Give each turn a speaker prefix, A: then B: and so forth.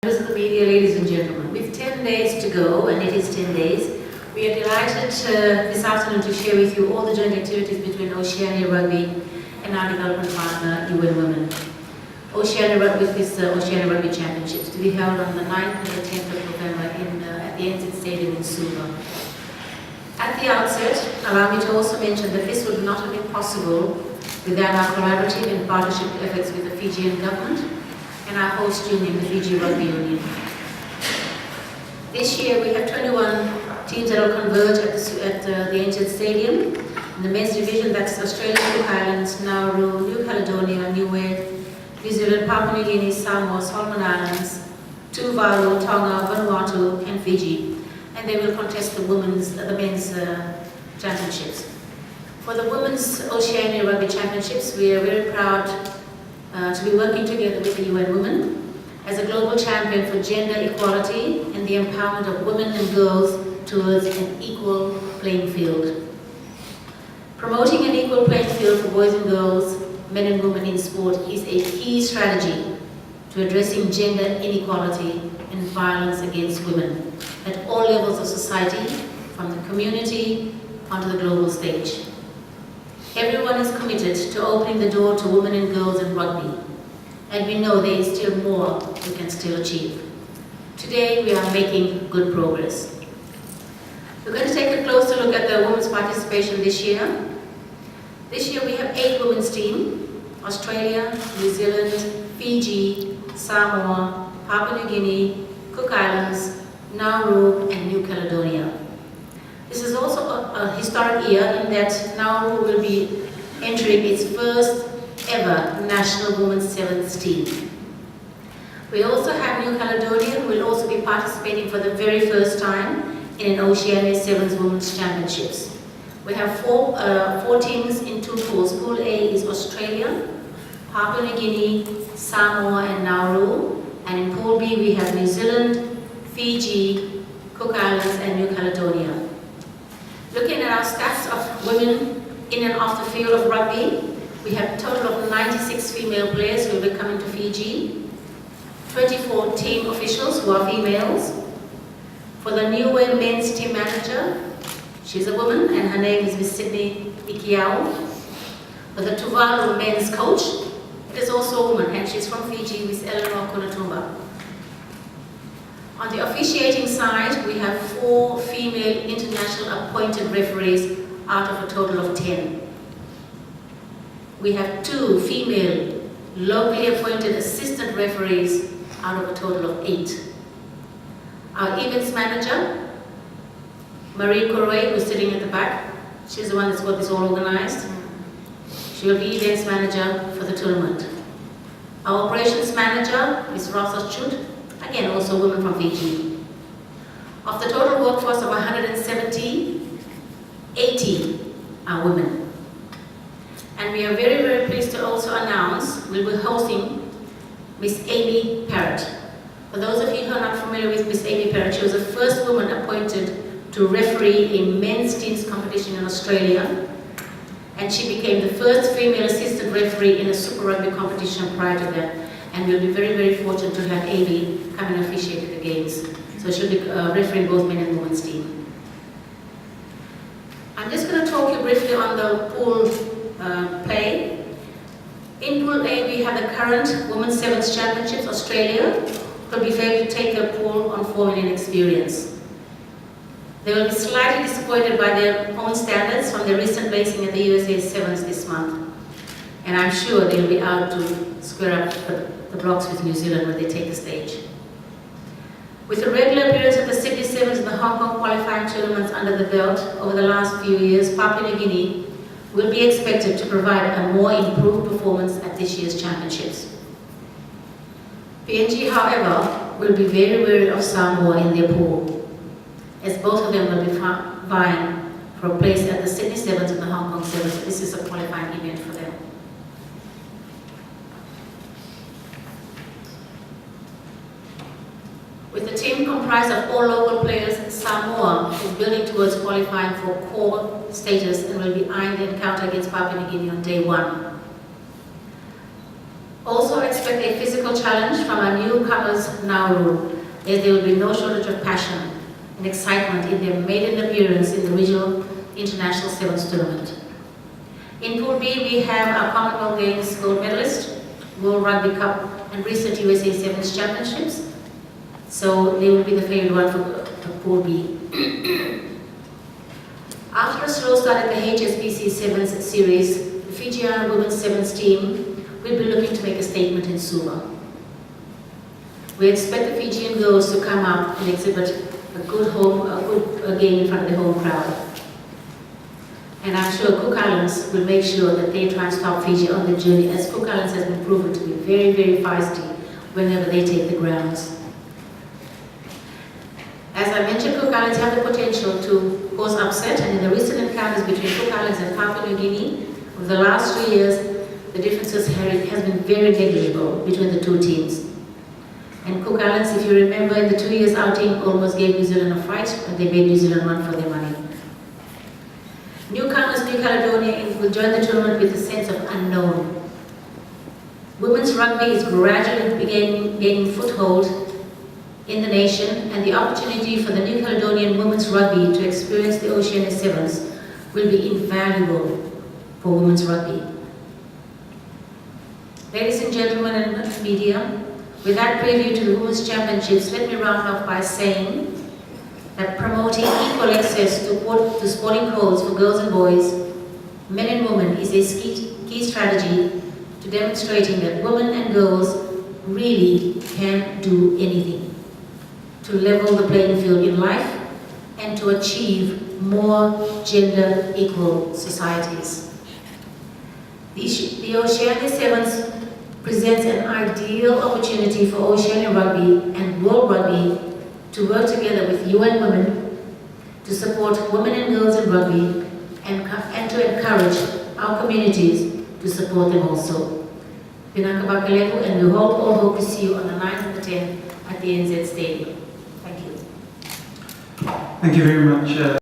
A: Members of the media, ladies and gentlemen, with 10 days to go, and it is 10 days, we are delighted this afternoon to share with you all the joint activities between Oceania Rugby and our development partner, UN Women. Oceania Rugby is the Oceania Rugby Championships to be held on the 9th and the 10th of November at the NZ Stadium in Suva. At the outset, allow me to also mention that this would not have been possible without our collaborative and partnership efforts with the Fijian government and our host union, the Fiji Rugby Union. This year we have 21 teams that will converge at the NZ Stadium. In the men's division, that's Australia, Cook Islands, Nauru, New Caledonia, Niue, New Zealand, Papua New Guinea, Samoa, Solomon Islands, Tuvalu, Tonga, Vanuatu, and Fiji. And they will contest the men's championships. For the Women's Oceania Rugby Championships, we are very proud to be working together with the UN Women as a global champion for gender equality and the empowerment of women and girls towards an equal playing field. Promoting an equal playing field for boys and girls, men and women in sport is a key strategy to addressing gender inequality and violence against women at all levels of society, from the community onto the global stage. Everyone is committed to opening the door to women and girls in rugby, and we know there is still more we can still achieve. Today we are making good progress. We're going to take a closer look at the women's participation this year. This year we have 8 women's teams: Australia, New Zealand, Fiji, Samoa, Papua New Guinea, Cook Islands, Nauru, and New Caledonia. This is also a historic year in that Nauru will be entering its first ever national women's sevens team. We also have New Caledonia, who will also be participating for the very first time in an Oceania Sevens Women's Championships. We have four teams in 2 pools. Pool A is Australia, Papua New Guinea, Samoa, and Nauru. And in Pool B we have New Zealand, Fiji, Cook Islands, and New Caledonia. Looking at our stats of women in and off the field of rugby, we have a total of 96 female players who will be coming to Fiji, 24 team officials who are females. For the new men's team manager, she's a woman and her name is Miss Sydney Ikiao. For the Tuvalu men's coach, it is also a woman and she's from Fiji, Miss Eleanor Kunatumba. On the officiating side, we have 4 female international appointed referees out of a total of 10. We have 2 female locally appointed assistant referees out of a total of 8. Our events manager, Marie Correa, who's sitting at the back, she's the one that's got this all organized. She will be events manager for the tournament. Our operations manager is Rosa Chud, again also a woman from Fiji. Of the total workforce of 170, 80 are women. And we are very, very pleased to also announce we'll be hosting Miss Amy Parrott. For those of you who are not familiar with Miss Amy Parrott, she was the first woman appointed to referee a men's teams competition in Australia. And she became the first female assistant referee in a Super Rugby competition prior to that. And we'll be very, very fortunate to have Amy come and officiate at the games. So she'll be refereeing both men and women's team. I'm just going to talk you briefly on the pool play. In Pool A, we have the current Women's Sevens Championships. Australia could be favored to take the pool on 4 million experience. They will be slightly disappointed by their own standards from the recent racing at the USA Sevens this month. And I'm sure they'll be out to square up the blocks with New Zealand when they take the stage. With the regular appearance at the Sydney Sevens and the Hong Kong qualifying tournaments under the belt over the last few years, Papua New Guinea will be expected to provide a more improved performance at this year's championships. PNG, however, will be very wary of Samoa in their pool, as both of them will be vying for a place at the Sydney Sevens and the Hong Kong Sevens. This is a qualifying event for them. With the team comprised of all local players, Samoa is building towards qualifying for core status and will be eyeing the encounter against Papua New Guinea on day 1. Also expect expect a physical challenge from our newcomers Nauru, as there will be no shortage of passion and excitement in their maiden appearance in the regional international sevens tournament. In Pool B, we have our Commonwealth Games gold medalist, World Rugby Cup, and recent USA Sevens Championships. So they will be the favourite one for Pool B. After a slow start at the HSBC Sevens series, the Fijian Women's Sevens team will be looking to make a statement in Suva. We expect the Fijian girls to come up and exhibit a good game in front of the home crowd. And I'm sure Cook Islands will make sure that they try and stop Fiji on the journey, as Cook Islands has been proven to be very, very feisty whenever they take the grounds. As I mentioned, Cook Islands have the potential to cause upset, and in the recent encounters between Cook Islands and Papua New Guinea over the last 3 years, the differences has been very negligible between the two teams. And Cook Islands, if you remember, in the 2 years outing, almost gave New Zealand a fight, and they made New Zealand run for their money. Newcomers New Caledonia will join the tournament with a sense of unknown. Women's rugby is gradually gaining foothold in the nation, and the opportunity for the New Caledonian women's rugby to experience the Oceania Sevens will be invaluable for women's rugby. Ladies and gentlemen and media, with that preview to the Women's Championships, let me round off by saying that promoting equal access to sporting codes for girls and boys, men and women, is a key strategy to demonstrating that women and girls really can do anything to level the playing field in life and to achieve more gender equal societies. The Oceania Sevens presents an ideal opportunity for Oceania Rugby and World Rugby to work together with UN Women to support women and girls in rugby and to encourage our communities to support them also. Pinaka Bakalevu, and we all hope to see you on the 9th and the 10th at the NZ Stadium. Thank you.
B: Thank you very much.